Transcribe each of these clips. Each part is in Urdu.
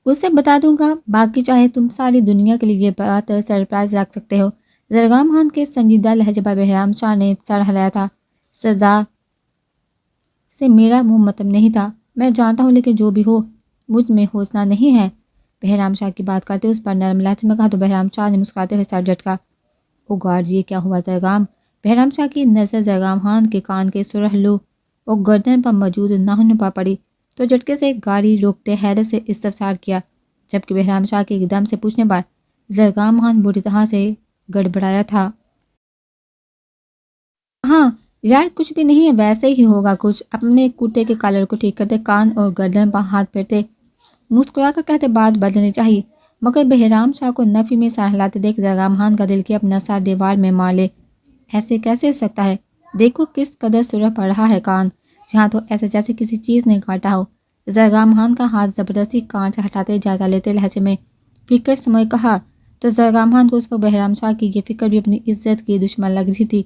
اس سے بتا دوں گا، باقی چاہے تم ساری دنیا کے لیے یہ بات سرپرائز رکھ سکتے ہو۔ زرگام خان کے سنجیدہ لہجے پر بہرام شاہ نے سر ہلایا تھا۔ سزا سے میرا منہ متم نہیں تھا، میں جانتا ہوں، لیکن جو بھی ہو مجھ میں حوصلہ نہیں ہے۔ بہرام شاہ کی بات کرتے اس پر نرم لہجے میں کہا تو بہرام شاہ نے مسکراتے ہوئے سر جھٹکا۔ او گاڈ، یہ کیا ہوا زرگام؟ بہرام شاہ کی نظر زرگام خان کے کان کے سرخ لو اور گردن پر موجود ناخنوں پر پڑی تو جھٹکے سے گاڑی روکتے حیرت سے استفسار کیا، جبکہ بہرام شاہ کے ایک دم سے پوچھنے پر زرگام خان بری طرح سے گڑبڑایا تھا۔ ہاں یار، کچھ بھی نہیں ہے، ویسے ہی ہوگا کچھ۔ اپنے کرتے کے کالر کو ٹھیک کرتے، کان اور گردن پر ہاتھ پھیرتے مسکرا کر کہتے بات بدلنی چاہیے، مگر بہرام شاہ کو نفی میں سر ہلاتے دیکھ زرگام خان کا دل کہ اپنا سر دیوار میں مار لے۔ ایسے کیسے ہو سکتا ہے؟ دیکھو کس قدر سرخ پڑ رہا ہے کان، جہاں تو ایسے جیسے کسی چیز نے کاٹا ہو۔ زرگام خان کا ہاتھ زبردستی کان سے ہٹاتے جائزہ لیتے لہجے میں فکر سموئے کہا تو زرگام خان کو اس وقت بہرام شاہ کی یہ فکر بھی اپنی عزت کی دشمن لگ رہی تھی۔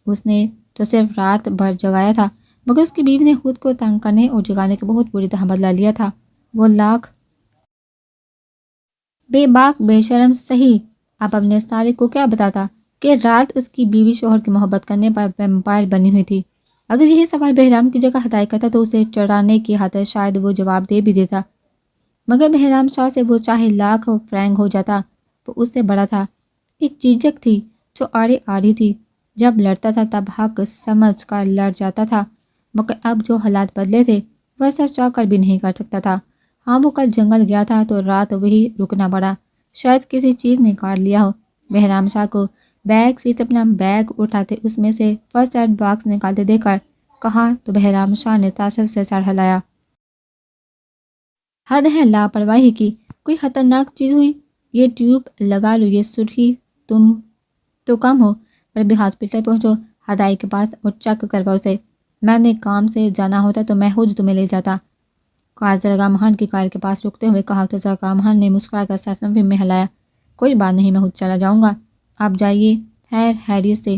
اس نے تو صرف رات بھر جگایا تھا، مگر اس کی بیوی نے خود کو تنگ کرنے اور جگانے کا بہت بری طرح بدلہ لیا تھا۔ وہ لاکھ بے باک بے شرم سہی اب اپنے سارے کو کیا بتاتا کہ رات اس کی بیوی شوہر کی محبت کرنے پر ویمپائر بنی ہوئی تھی۔ اگر یہی سوال بہرام کی جگہ ہدایت کرتا تو اسے چڑھانے کی خاطر شاید وہ جواب دے بھی دیتا، مگر بہرام شاہ سے وہ چاہے لاکھ فرینک ہو جاتا وہ اس سے بڑا تھا۔ ایک چیزک تھی جو آڑے آ رہی تھی، جب لڑتا تھا تب حق سمجھ کر لڑ جاتا تھا، مگر اب جو حالات بدلے تھے وہ ایسا چاہ کر بھی نہیں کر سکتا تھا۔ ہاں وہ کل جنگل گیا تھا تو رات وہی رکنا پڑا، شاید کسی چیز نے کاٹ لیا ہو۔ بہرام شاہ کو بیگ سیٹ اپنا بیگ اٹھاتے اس میں سے فرسٹ ایڈ باکس نکالتے دیکھ کر کہا تو بہرام شاہ نے تاثر سے سر ہلایا۔ حد ہے لاپرواہی کی، کوئی خطرناک چیز ہوئی؟ یہ ٹیوب لگا لو، یہ سرخی تم تو کم ہو، پر ابھی ہاسپٹل پہنچو ہدایت کے پاس اور چیک کرواؤ اسے۔ میں نے کام سے جانا ہوتا تو میں خود تمہیں لے جاتا۔ کار زرگام خان کی کار کے پاس رکتے ہوئے کہا تو زرگام خان نے مسکرا کر سر نفی میں ہلایا۔ کوئی بات نہیں، میں خود چلا جاؤں گا، آپ جائیے، خیر خیریت سے۔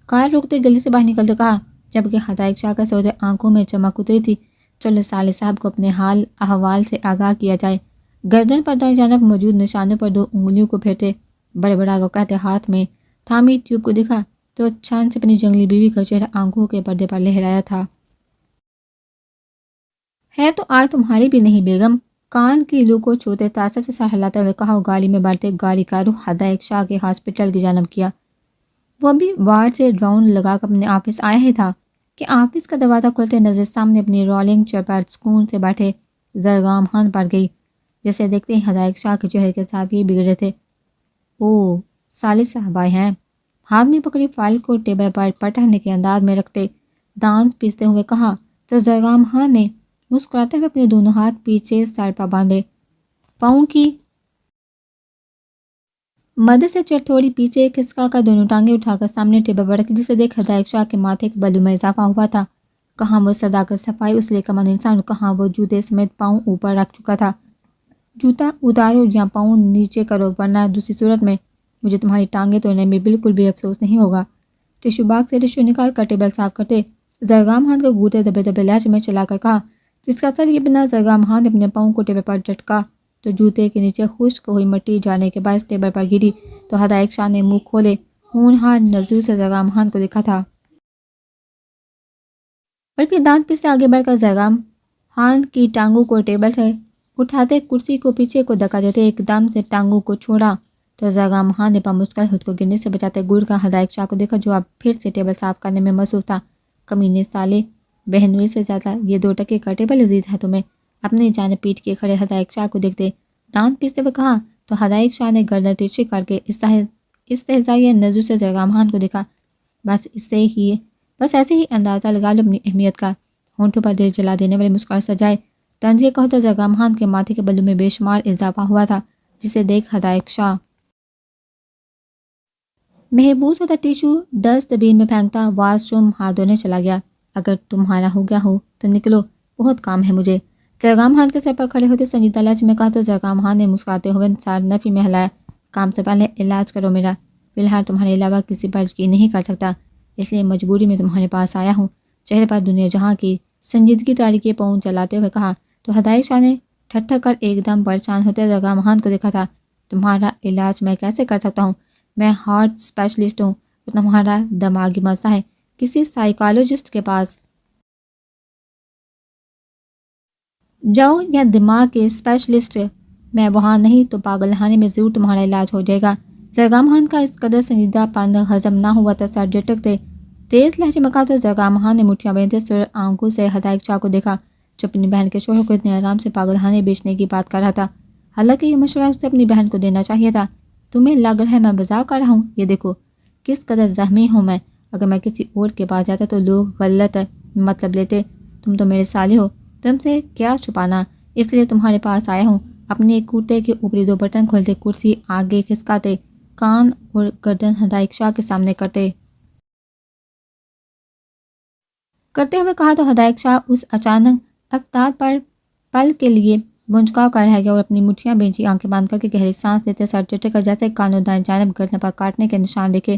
کار روکتے جلدی سے باہر نکلتے کہا، جبکہ ہدایت شاہ کا سودے آنکھوں میں چمک اتری تھی۔ چلو صالح صاحب کو اپنے حال احوال سے آگاہ کیا جائے۔ گردن پر دائیں جانب موجود نشانے پر 2 انگلیوں کو پھیرتے بڑبڑا کو کہتے ہاتھ میں تھامی ٹیوب کو دکھا تو چھان سے اپنی جنگلی بیوی کا چہرہ آنکھوں کے پردے پر لہرایا تھا۔ ہے تو آج تمہاری بھی نہیں بیگم، کان کی لو کو چھوتے تاثر سے سر ہلاتے ہوئے کہا اور گاڑی میں بڑھتے گاڑی کا رخ ہدایت شاہ کے ہاسپٹل کی جانب کیا۔ وہ ابھی وارڈ سے راؤنڈ لگا کر اپنے آفس آیا ہی تھا کہ آفس کا دروازہ کھلتے نظر سامنے اپنی رولنگ چیئر پر سکون سے بیٹھے زرگام خان پڑ گئی، جسے دیکھتے ہی ہدایت شاہ کے چہرے کے زاویے بگڑے تھے۔ او صالح صاحب آئے ہیں، ہاتھ میں پکڑی فائل کو ٹیبل پر پٹکنے کے انداز میں رکھتے دانت پیستے ہوئے کہا تو زرگام خان نے مسکراتے ہوئے اپنے دونوں ہاتھ پیچھے سر پر باندھے، پاؤں کی مدد سے چیئر تھوڑی پیچھے کھسکا کر دونوں ٹانگیں اٹھا کر سامنے ٹیبل پر رکھی، جسے دیکھ ہدایت شاہ کے ماتھے کے بلوں میں اضافہ ہوا تھا۔ کہاں وہ صداقت صفائی اس لیے کمال انسان، کہاں وہ جوتے سمیت پاؤں اوپر رکھ چکا تھا۔ جوتا اتارو یا پاؤں نیچے کرو، ورنہ دوسری صورت میں مجھے تمہاری ٹانگیں توڑنے میں بالکل بھی افسوس نہیں ہوگا۔ ٹشو باکس سے ٹشو نکال کر ٹیبل صاف کرتے زرگام خان کو گھوٹے دبے دبے لہجے میں چلا کر کہا، جس کا اثر یہ بنا زرگام خان نے اپنے پاؤں کو ٹیبل پر جھٹکا تو جوتے کے نیچے خشک ہوئی مٹی جانے کے باعث ٹیبل پر گری تو ہدایت شاہ نے منہ کھولے ہونہار نظروں سے زرگام خان کو دیکھا تھا، اور پھر دانت پیستے آگے بڑھ کر زرگام خان کی ٹانگوں کو ٹیبل سے اٹھاتے کرسی کو پیچھے کو دھکا دیتے ایک دم سے ٹانگوں کو چھوڑا تو زرگام خان نے بمشکل خود کو گرنے سے بچاتے گڑ کا ہدایت شاہ کو دیکھا، جو اب پھر سے ٹیبل صاف کرنے میں مصروف تھا۔ کمینے سالے، بہنوئی سے زیادہ یہ 2 ٹکے کا ٹیبل عزیز ہے تمہیں؟ اپنی جانب پیٹ کے کھڑے ہدایت شاہ کو دیکھتے دانت پیستے ہوئے کہا تو ہدایت شاہ نے گردن ترچھی کر کے استہزائیہ نظروں سے زرگام خان کو دیکھا۔ بس ایسے ہی اندازہ لگا لو اپنی اہمیت کا۔ ہونٹوں پر دل جلا دینے والی مسکراہٹ سجائے طنزیہ کہو تو زرگام خان کے ماتھے کے بلوں میں بے شمار اضافہ ہوا تھا، جسے دیکھ ہدایت شاہ محبوس ہوتا ٹیشو ڈسٹ بین میں پھینکتا واش روم ہاتھ دھونے چلا گیا۔ اگر تمہارا ہو گیا ہو تو نکلو، بہت کام ہے مجھے، زرگام خان کے سر پر کھڑے ہوتے سنجیدہ لہجے میں کہا تو زرگام خان نے مسکراتے ہوئے سر نفی میں ہلایا۔ کام سے پہلے علاج کرو میرا، فی الحال تمہارے علاوہ کسی پر یقین نہیں کر سکتا، اس لیے مجبوری میں تمہارے پاس آیا ہوں۔ چہرے پر دنیا جہاں کی سنجیدگی تاریکی پاؤں چلاتے ہوئے کہا تو ہدایت شاہ نے ٹھٹھا کر ایک دم پریشان ہوتے زرگام خان کو دیکھا تھا۔ تمہارا علاج میں کیسے کر سکتا ہوں؟ میں ہارٹ اسپیشلسٹ ہوں۔ تمہارا دماغی مسئلہ ہے، کسی سائیکالوجسٹ کے پاس جاؤ یا دماغ کے اسپیشلسٹ، میں وہاں نہیں تو پاگل خانے میں ضرور تمہارا علاج ہو جائے گا۔ زرگام خان کا اس قدر سنجیدہ پن ہضم نہ ہوا تو سر جھٹکتے تیز لہجے میں کہا تو زرگام خان نے مٹھیاں باندھتے سر آنکھوں سے ہدایت شاہ کو دیکھا جو اپنی بہن کے شوہر کو اتنے آرام سے پاگل خانے بیچنے کی بات کر رہا تھا۔ حالانکہ یہ مشورہ اسے اپنی بہن کو دینا چاہیے تھا۔ تمہیں لگ رہا ہے میں مذاق کر رہا ہوں؟ یہ دیکھو کس قدر زخمی ہوں میں، اگر میں کسی اور کے پاس جاتا تو لوگ غلط مطلب لیتے۔ تم تو میرے سالے ہو، تم سے کیا چھپانا، اس لیے تمہارے پاس آیا ہوں۔ اپنے کرتے کے اوپری 2 بٹن کھولتے، کرسی آگے کھسکاتے، کان اور گردن ہدایت شاہ کے سامنے کرتے ہوئے کہا تو ہدایت شاہ اس اچانک افتاد پر پل کے لیے منجھکا کر رہ گیا اور اپنی مٹھیاں بینچی، آنکھیں بند کر کے گہری سانس لیتے سر چٹے کر جیسے کانوں دائیں جانب گردن پر کاٹنے کے نشان دیکھے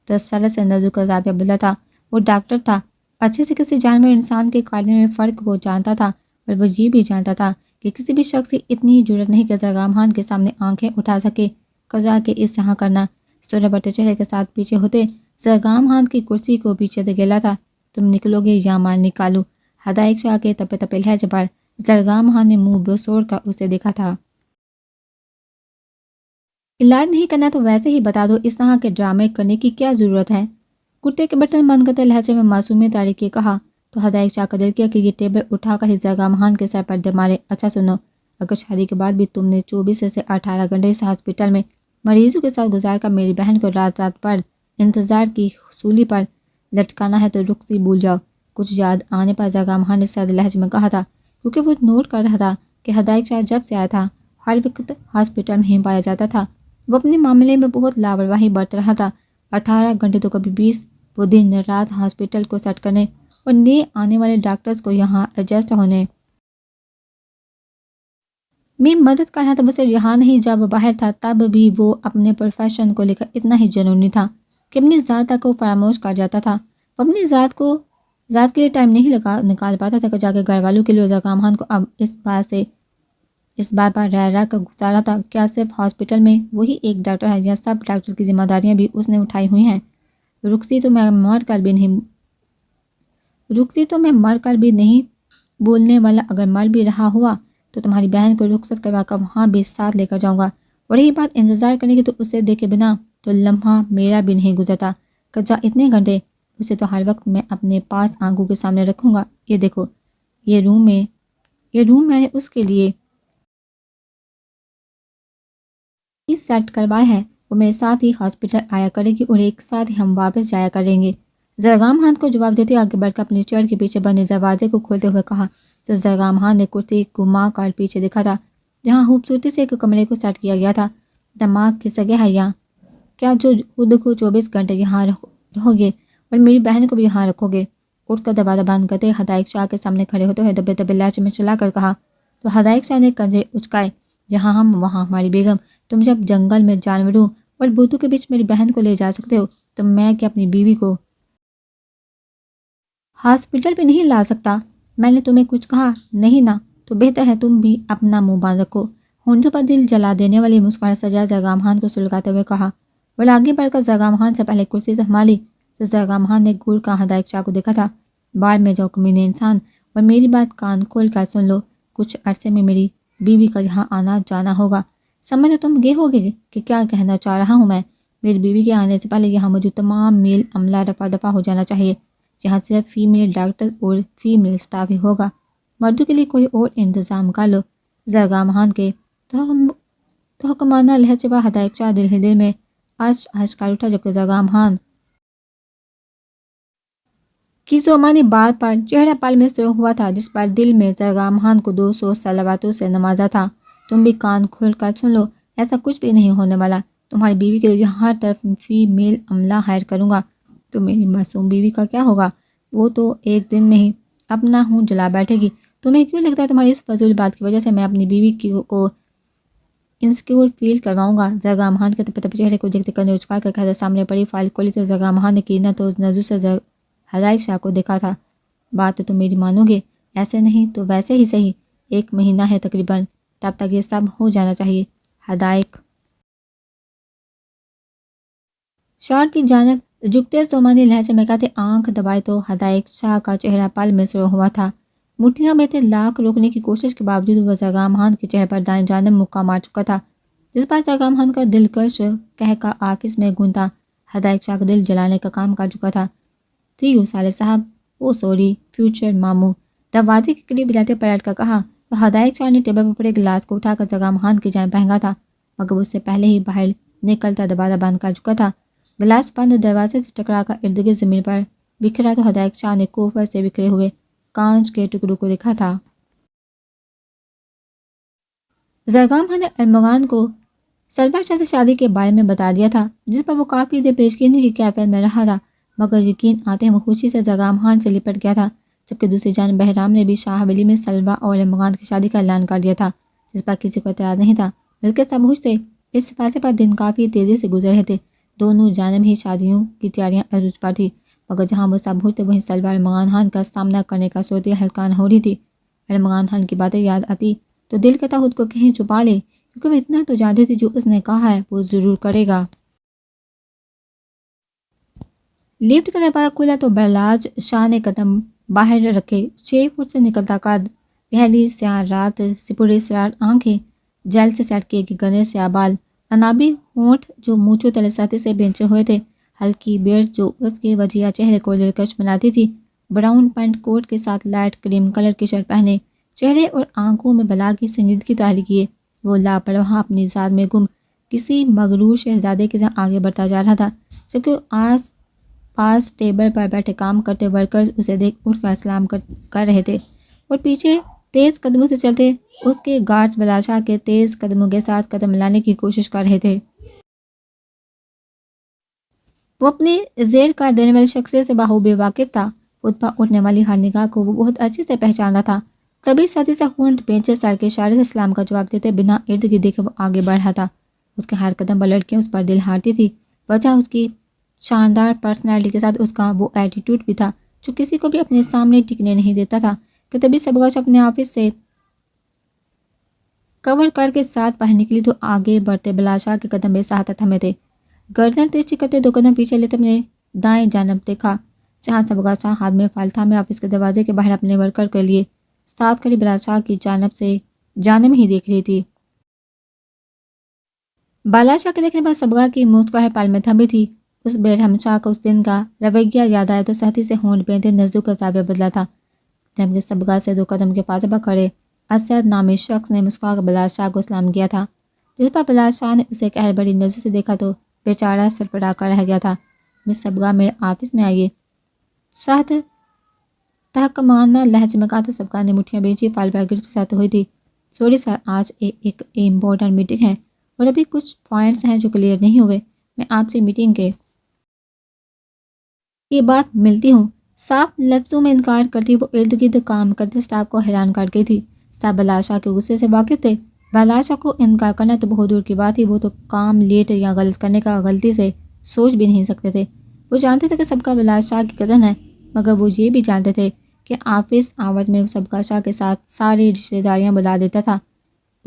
تو سر سے نزو کا زاویہ بدلا تھا۔ وہ ڈاکٹر تھا، اچھے سے کسی جانور انسان کے کاٹنے میں فرق کو جانتا تھا، اور وہ یہ بھی جانتا تھا کہ کسی بھی شخص کی اتنی جرت نہیں کہ زرگام خان کے سامنے آنکھیں اٹھا سکے۔ قضا کے اس طرح کرنا سورہ بٹے چہرے کے ساتھ پیچھے ہوتے زرگام خان کی کرسی کو پیچھے دھکیلا تھا۔ تم نکلو گے یا میں نکالوں؟ ہدایت شاہ کے تپے تپے لہجے پر زرگام خان نے منہ بسوڑ کر اسے دیکھا تھا۔ علاج نہیں کرنا تو ویسے ہی بتا دو، اس طرح کے ڈرامے کرنے کی کیا ضرورت ہے؟ کرتے کے بٹن بند کرتے لہجے میں معصومی طریقے کہا تو ہدایت شاہ کا دل کیا کہ یہ ٹیبل اٹھا کر ہی زرگام خان کے سر پر دے مارے۔ اچھا سنو، اگر شادی کے بعد بھی تم نے 24 سے 18 گھنٹے اس ہاسپٹل میں مریضوں کے ساتھ گزار کر میری بہن کو رات رات بھر انتظار کی سولی پر لٹکانا ہے تو رخصتی بھول جاؤ۔ کچھ یاد آنے پر زرگام خان نے سرد لہجے میں کہا تھا، کیونکہ وہ نوٹ کر رہا تھا کہ ہدایت شاہ جب سے آیا تھا ہر وقت ہاسپٹل میں ہی پایا جاتا تھا۔ وہ اپنے معاملے میں بہت لاپرواہی برت رہا تھا۔ 18 گھنٹے تو کبھی 20، وہ دن رات ہاسپٹل کو سیٹ کرنے اور نئے آنے والے ڈاکٹرز کو یہاں ایڈجسٹ ہونے میں مدد کر رہا تھا۔ بس یہاں نہیں، جب وہ باہر تھا تب بھی وہ اپنے پروفیشن کو لے کر اتنا ہی جنونی تھا کہ اپنی ذات تک کو فراموش کر جاتا تھا۔ وہ اپنی ذات کے لیے ٹائم نہیں نکال پاتا تھا کہ جا کے گھر والوں کے لیے زرگام خان کو اب اس بات پر رہ رہ کر گزارا تھا۔ کیا صرف ہاسپٹل میں وہی ایک ڈاکٹر ہے یا سب ڈاکٹر کی ذمہ داریاں بھی اس نے اٹھائی ہوئی ہیں؟ رخصتی تو میں مر کر بھی نہیں بولنے والا، اگر مر بھی رہا ہوا تو تمہاری بہن کو رخصت کروا کر وہاں بھی ساتھ لے کر جاؤں گا۔ اور رہی بات انتظار کرنے کی تو اسے دیکھے بنا تو لمحہ میرا بھی نہیں گزرتا۔ کجا اتنے گھنٹے؟ اسے تو ہر وقت میں اپنے پاس آنکھوں کے سامنے رکھوں گا۔ یہ دیکھو، یہ روم میں نے اس کے لیے اس سیٹ کروایا ہے، وہ میرے ساتھ ہی ہاسپٹل آیا کرے گی اور ایک ساتھ ہی ہم واپس جایا کریں گے۔ زرگام خان کو جواب دیتے آگے بڑھ کر اپنی چیئر کے پیچھے بنے دروازے کو کھولتے ہوئے کہا تو زرگام خان نے کرسی گھما کر پیچھے دیکھا تھا جہاں خوبصورتی سے ایک کمرے کو سیٹ کیا گیا تھا۔ دماغ کھسک گیا ہے یا کیا جو خود کو 24 گھنٹے یہاں رہو گے اور میری بہن کو بھی یہاں رکھو گے؟ اٹھ کر دروازہ بند کرتے ہدایت شاہ کے سامنے کھڑے ہوتے ہوئے دبے دبے لہجے میں چلا کر کہا تو ہدایت شاہ نے کنجے اچکائے، جہاں ہم وہاں ہماری بیگم۔ تم جب جنگل میں جانوروں اور بھوتوں کے بیچ میری بہن کو لے جا سکتے ہو تو میں کیا اپنی بیوی کو ہاسپٹل پہ نہیں لا سکتا؟ میں نے تمہیں کچھ کہا نہیں نا؟ تو بہتر ہے تم بھی اپنا منہ باندھ رکھو۔ ہونٹوں پر دل جلا دینے والی مسکراہٹ سجا زرگام خان کو سلگاتے ہوئے کہا اور آگے بڑھ کر زرگام خان سے پہلے کرسی سنبھالی تو زرگام خان نے گور کا ہدایت شاہ کو دیکھا تھا۔ بار میں جاؤ کمینے انسان، اور میری بات کان کھول کر سن لو، کچھ عرصے میں میری بیوی کا یہاں آنا جانا ہوگا۔ سمجھ تم گے ہوگے کہ کیا کہنا چاہ رہا ہوں میں؟ میری بیوی کے آنے سے پہلے یہاں موجود تمام میل عملہ رفع دفع ہو جانا چاہیے۔ یہاں صرف فیمیل ڈاکٹر اور فیمیل اسٹاف ہی ہوگا، مردوں کے لیے کوئی اور انتظام کر لو۔ زرگام خان کے تو حکمانہ لہجے پر ہدایت شاہ دل ہی دل میں آہش کر اٹھا، جبکہ زرگام خان کی زبانی بات پر چہرہ پل میں سرخ ہوا تھا، جس پر دل میں زرگام خان کو 200 صلواتوں سے نوازا تھا۔ تم بھی کان کھول کر سن لو، ایسا کچھ بھی نہیں ہونے والا۔ تمہاری بیوی کے لیے ہر طرف فیمیل عملہ ہائر کروں گا۔ تو میری معصوم بیوی کا کیا ہوگا؟ وہ تو ایک دن میں ہی اپنا ہوں جلا بیٹھے گی۔ تمہیں کیوں لگتا ہے تمہاری اس فضول بات کی وجہ سے میں اپنی بیوی کو انسیکیور فیل کرواؤں گا؟ زرگام خان کے تپے تپے چہرے کو دیکھتے کندھے اچکا کر کہتے سامنے پڑی فائل کھولی تو زرگام خان نے کینہ تو نظر سے ہدایت شاہ کو دیکھا تھا۔ بات تو تم میری مانو گے، ایسے نہیں تو ویسے ہی صحیح، 1 مہینہ ہے تقریباً تب تک یہ سب ہو جانا چاہیے. حدائق شاہ کی جانب جھکتے سومانی لہجے میں کہتے آنکھ دبائے تو حدائق شاہ کا چہرہ پل میں سرو ہوا تھا. مٹھیاں میں تھے لاکھ روکنے کی کوشش کے باوجود وہ زرگام خان کے چہرے پر دائیں جانب مکہ مار چکا تھا، جس پر زرگام خان کا دلکش کہکا آفس میں گونتا. حدائق شاہ کا دل جلانے کا کام کر چکا تھا. سی یو صالح صاحب، او سوری فیوچر ماموں. دروازے کے قریب جاتے پلٹ کر کہا تو حدائق شاہ نے ٹیبل پر پڑے گلاس کو اٹھا کر زرگام خان کی جانب پھینکا تھا، مگر اس سے پہلے ہی باہر نکلتا دروازہ بند کر چکا تھا. گلاس بند دروازے سے ٹکرا کر ارد گرد زمین پر بکھرا تو حدائق شاہ نے کوفر سے بکھرے ہوئے کانچ کے ٹکڑوں کو دیکھا تھا. زرگام خان نے ارمغان کو سلبہ شاہ سے شادی کے بارے میں بتا دیا تھا، جس پر وہ کافی دیر پیشگینی کی کیفیت میں رہا تھا، مگر یقین آتے ہی وہ خوشی سے زرگام خان سے لپٹ گیا تھا. جبکہ دوسری جانب بہرام نے بھی شاہ حویلی میں سلبہ اور ارمغان کی شادی کا اعلان کر دیا تھا، جس پر کسی کو اعتراض نہیں تھا، بلکہ سب خوش تھے. اس فیصلے پر دن کافی تیزی سے گزر رہے تھے. دونوں جانب ہی شادیوں کی تیاریاں عروج پر تھی، مگر جہاں وہ سب خوش تھے وہیں سلبہ ارمغان خان کا سامنا کرنے کا صورتحال ہلکا نہ ہو رہی تھی. ارمغان خان کی باتیں یاد آتی تو دل کہتا خود کو کہیں چھپا لے، کیونکہ وہ اتنا تو جانتی تھی جو اس نے کہا ہے وہ ضرور کرے گا. لفٹ کا دروازہ کھلا تو برلاج شاہ نے قدم باہر رکھے. 6 فٹ سے نکلتا قد، گہری سیاہ رات، سپرے سرار آنکھیں، جیل سے سیٹ کیے گنے سیاہ بال، انابی ہونٹ جو مونچھوں تلے سطح سے بینچے ہوئے تھے، ہلکی بیئرڈ جو اس کے وجیہ چہرے کو دلکش بناتی تھی. براؤن پینٹ کوٹ کے ساتھ لائٹ کریم کلر کی شرٹ پہنے، چہرے اور آنکھوں میں بلا کی سنجیدگی طاری کیے، وہ لاپرواہ اپنی ذات میں گم کسی مغرور شہزادے کی طرح آگے بڑھتا جا رہا تھا. جبکہ آس پاس ٹیبل پر بیٹھے کام کرتے ورکرز اسے دیکھ اٹھ کر سلام کر رہے تھے، اور پیچھے تیز قدموں سے چلتے اس کے گارڈز بادشاہ کے تیز قدموں کے ساتھ قدم ملانے کی کوشش کر رہے تھے. وہ اپنی زیر کار دینے والے شخصیت سے بخوبی واقف تھا. خود پر اٹھنے والی ہر نگاہ کو وہ بہت اچھے سے پہچانتا تھا. کبھی ساتھی سے ہونٹ بینچے سر کے اشارے سے سلام کا جواب دیتے بنا ارد گرد دیکھے وہ آگے بڑھ رہا تھا. اس کے ہر قدم پر لڑکیاں اس پر دل ہارتی تھی. وجہ اس کی شاندار پرسنالٹی کے ساتھ اس کا وہ ایٹیٹیوڈ بھی تھا جو کسی کو بھی اپنے سامنے ٹکنے نہیں دیتا تھا. کہ تبھی سبغش اپنے آفس سے کور کر کے ساتھ باہر نکلی تو آگے بڑھتے بلاشاہ کے قدم بے ساختہ تھمے تھے. گردن تیزی کرتے 2 قدم پیچھے لیتے اپنے دائیں جانب دیکھا، جہاں سبغش ہاتھ میں فائل تھامے آفس کے دروازے کے باہر اپنے ورکر کے لیے ساتھ کھڑی بلاشاہ کی جانب ہی دیکھ رہی تھی. بالاشاہ کے دیکھنے پر سبغا کی مسکراہٹ پال میں تھمی تھی. اس بے رحم شاہ کا اس دن کا رویہ یاد آیا تو سختی سے ہونٹ بیندے نزدیک کا زاویہ بدلا تھا. جبکہ سبغا سے 2 قدم کے فاصلے پر کھڑے اسد نامی شخص نے مسکرا کر بالاشاہ کو سلام کیا تھا، جس پر بالاشاہ نے اسے قہر بڑی نظر سے دیکھا تو بیچارہ سڑپڑا کر رہ گیا تھا. مس سبغا میرے آفس میں آئیے، سخت تحقمانہ لہجے میں کہا تو سبغا نے مٹھیاں بھیجی. فائل پر گرفت ساتھ ہوئی تھی. سوری سر، آج ایک امپورٹنٹ میٹنگ ہے اور ابھی کچھ پوائنٹس ہیں جو کلیئر نہیں ہوئے. میں آپ سے میٹنگ کے بعد ملتی ہوں. صاف لفظوں میں انکار کرتی وہ ارد گرد کام کرتے سٹاف کو حیران کر گئی تھی. سب بالاشاہ کے غصے سے واقف تھے. بالاشاہ کو انکار کرنا تو بہت دور کی بات تھی، وہ تو کام لیٹ یا غلط کرنے کا غلطی سے سوچ بھی نہیں سکتے تھے. وہ جانتے تھے کہ سب کا بالاشاہ کی قدر ہے، مگر وہ یہ بھی جانتے تھے کہ آفس آورز میں سب کا شاہ کے ساتھ ساری رشتہ داریاں بلا دیتا تھا،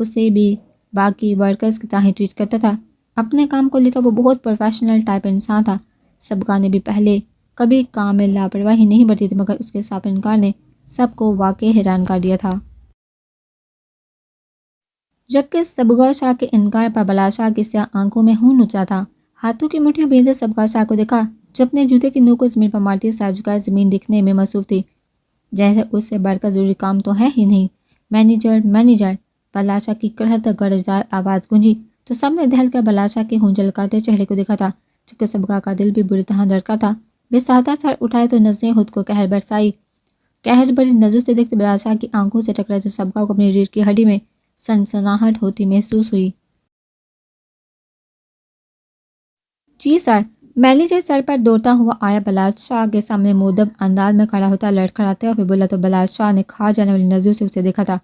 اسے بھی باقی ورکرز کی طرح ٹریٹ کرتا تھا. اپنے کام کو لے کر وہ بہت پروفیشنل ٹائپ انسان تھا. سبغا نے بھی پہلے کبھی کام میں لاپرواہی نہیں برتی تھی، مگر اس کے صاف انکار نے سب کو واقعی حیران کر دیا تھا. جبکہ سبغا شاہ کے انکار پر بالاشاہ کی سیاہ آنکھوں میں خون اترا تھا. ہاتھوں کی مٹھیاں بیندے سبغا شاہ کو دیکھا جو اپنے جوتے کی نوک کو زمین پر مارتی سر جھکائے زمین دیکھنے میں مصروف تھی، جیسے اس سے بڑھ کر ضروری کام تو ہے ہی نہیں. مینیجر بالاشاہ کی کڑھت گرجدار آواز گونجی تو سب نے دہل کر بالاشاہ کے ہونجل کرتے چہرے کو دیکھا تھا. جبکہ سبغا کا دل بھی بری طرح دھڑکا تھا. بے سادہ سر اٹھائے تو نظریں خود کو قہر برسائی. قہر بڑی نظر سے دیکھتے بالاشاہ کی آنکھوں سے ٹکرائے تو سبغا کو اپنی ریڑھ کی ہڈی میں سنسناہٹ ہوتی محسوس ہوئی. جی سر. مینیجر سر پر دوڑتا ہوا آیا. بالاشاہ کے سامنے مودب انداز میں کھڑا ہوتا لڑکھڑاتے اور پھر بولا تو بالاشاہ نے کھا جانے والی نظروں سے اسے دیکھا تھا.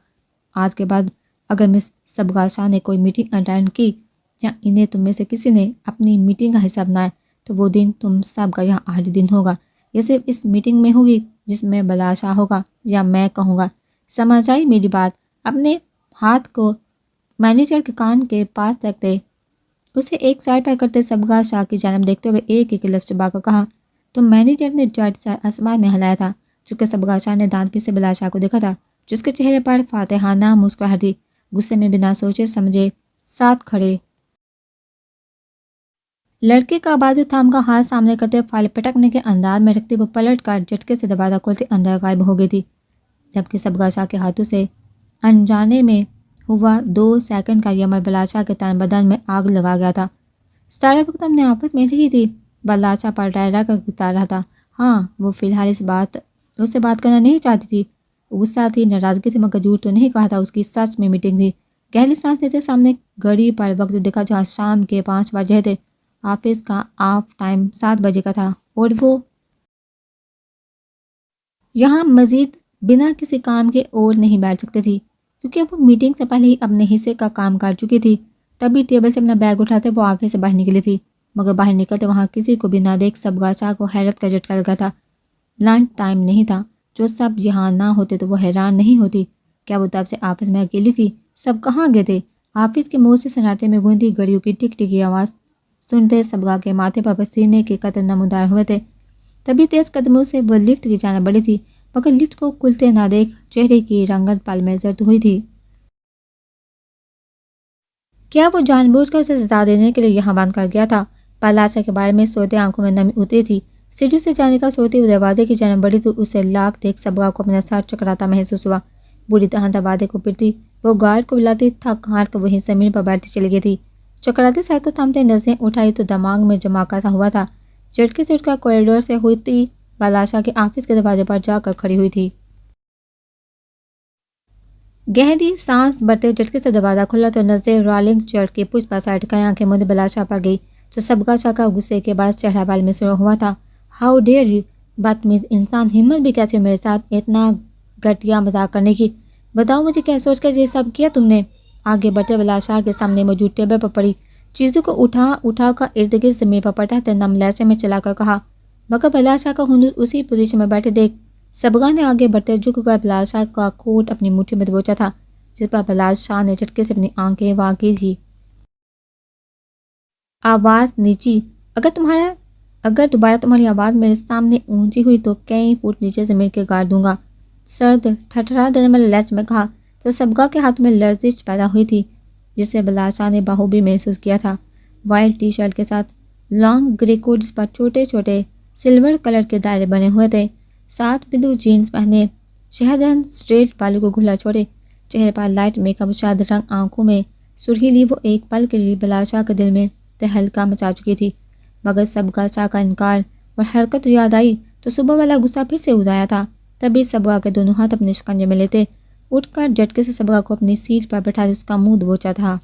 آج کے بعد اگر مس سبغا شاہ نے کوئی میٹنگ اٹینڈ کی یا انہیں تم میں سے کسی نے اپنی میٹنگ کا حصہ بنایا تو وہ دن تم سب کا یہاں آخری دن ہوگا. یہ صرف اس میٹنگ میں ہوگی جس میں بالاشاہ ہوگا یا میں کہوں گا. سمجھ آئی میری بات؟ اپنے ہاتھ کو مینیجر کے کان کے پاس رکھتے اسے ایک سائڈ پر کرتے سبغا شاہ کی جانب دیکھتے ہوئے ایک ایک لفظ چبا کر کہا، تو مینیجر نے جٹ سے آسمان میں ہلایا تھا، جبکہ سبغا شاہ نے دانت پیسے بلا شاہ کو دیکھا تھا، جس کے چہرے پر فاتحانہ مسکراہٹ تھی۔ غصے میں بنا سوچے سمجھے ساتھ کھڑے لڑکے کا بازو تھام کا ہاتھ سامنے کرتے فائل پٹکنے کے انداز میں رکھتے وہ پلٹ کر جھٹکے سے دروازہ کھولتے اندر غائب ہو گئی تھی، جبکہ سبغا شاہ کے ہاتھوں سے انجانے میں ہوا 2 سیکنڈ کا یہ عمل بلا شاہ کے تن بدن میں آگ لگا گیا تھا۔ سارا وقت ہم نے آپس میں رہی تھی، بلا شاہ پر ڈائرہ کر گزار رہا تھا۔ ہاں، وہ فی الحال اس سے بات کرنا نہیں چاہتی تھی، غصہ تھی، ناراضگی تھی، مگر جھوٹ تو نہیں کہا تھا، اس کی سچ میں میٹنگ تھی۔ گہری سانس لیتے سامنے گھڑی پر وقت دیکھا جہاں شام کے 5 بج رہے تھے۔ آفس کا آف ٹائم 7 بجے کا تھا اور وہ یہاں مزید بنا کسی کام کے اور نہیں بیٹھ سکتی تھی، کیونکہ وہ میٹنگ سے پہلے ہی اپنے حصے کا کام کر چکی تھی۔ تبھی ٹیبل سے اپنا بیگ اٹھاتے وہ آفس سے باہر نکلی تھی، مگر باہر نکلتے وہاں کسی کو بھی نہ دیکھ سبغا شاہ کو حیرت کا جھٹکا لگا تھا۔ لنچ ٹائم نہیں تھا، جو سب یہاں نہ ہوتے تو وہ حیران نہیں ہوتی۔ کیا وہ تب سے آفس میں اکیلی تھی؟ سب کہاں گئے تھے؟ آفس کے موسٹ سناٹے میں گونجتی گھڑیوں کی ٹک ٹک کی آواز سنتے سبغا کے ماتھے پر پسینے کے قطرے نمودار ہوئے تھے۔ تبھی تیز قدموں سے وہ لفٹ کی جانب بڑھی تھی، مگر لفٹ کو کھلتے نہ دیکھ چہرے کی رنگت پل میں زرد ہوئی تھی۔ کیا وہ جان بوجھ کر اسے سزا دینے کے لیے یہاں بند کر گیا تھا؟ بادشاہ کے بارے میں سوتے آنکھوں میں نمی اتری تھی۔ سیڑھیوں سے جانے کا سوتے ہوئے دروازے کی جانب بڑھی تو اسے لاکھ دیکھ سبغا کو اپنا سر چکراتا محسوس ہوا۔ بری طرح دروازے کو پھرتی وہ گارڈ کو بلاتی، تھک ہار کر وہیں زمین پر بیٹھتی چلی گئی تھی۔ چکراتے سر کو تھامتے نظریں اٹھائی تو دماغ میں جماکا سا ہوا تھا۔ جھٹکے سے اٹھ کر کوریڈور سے ہوتی بادشاہ کے آفس کے دروازے پر جا کر کھڑی ہوئی تھی۔ گہری سانس بھرتے جھٹکے سے دروازہ کھلا تو نظریں رالنگ چیئر کی پشت پر اٹکائیں آنکھیں مودے بادشاہ پر گئی تو سبغا شاہ کا غصے کے بعد چہرہ بال میں سرخ ہوا تھا۔ ہاؤ ڈیئر یو، بدتمیز انسان، ہمت بھی کیسے میرے ساتھ اتنا گھٹیا مذاق کرنے کی؟ بتاؤ مجھے کیا سوچ کر یہ سب کیا تم نے؟ آگے بڑھتے بادشاہ کے سامنے موجود ٹیبل پر پڑی چیزوں کو اٹھا کر ارد گرد زمین پر پٹکتے نم لہجے میں چلا کر کہا، مگر بادشاہ کا ہنر اسی پوزیشن میں بیٹھے دیکھ۔ سبغا نے آگے بڑھتے جھک کر بادشاہ کا کوٹ اپنی مٹھی میں دبوچا تھا، جس پر بادشاہ نے جھٹکے سے اپنی آنکھیں واقعی تھی۔ آواز نیچی، اگر دوبارہ تمہاری آواز میرے سامنے اونچی ہوئی تو کئی فٹ نیچے زمین کے گاڑ دوں گا، سرد ٹھٹھرا دینے والے لہجے میں کہا تو سبغا کے ہاتھ میں لرزش پیدا ہوئی تھی، جس سے بادشاہ نے بخوبی محسوس کیا تھا۔ وائٹ ٹی شرٹ کے ساتھ لانگ گرے کوٹ جس پر چھوٹے چھوٹے سلور کلر کے دائرے بنے ہوئے تھے، ساتھ بلو جینز پہنے، شہدرن اسٹریٹ بالوں کو گھلا چھوڑے، چہرے پر لائٹ میک اپ، شاد رنگ آنکھوں میں سرخی لی، وہ ایک پل کے لیے بادشاہ کے دل میں تہلکہ مچا چکی تھی۔ مگر سبغا شاہ کا انکار اور حرکت یاد آئی تو صبح والا غصہ پھر سے اڑایا تھا۔ تبھی سبغا کے دونوں ہاتھ اپنے شکنجے میں لیتے اٹھ کر جھٹکے سے سبغا کو اپنی سیٹ پر بٹھا اس کا منہ دبوچا تھا۔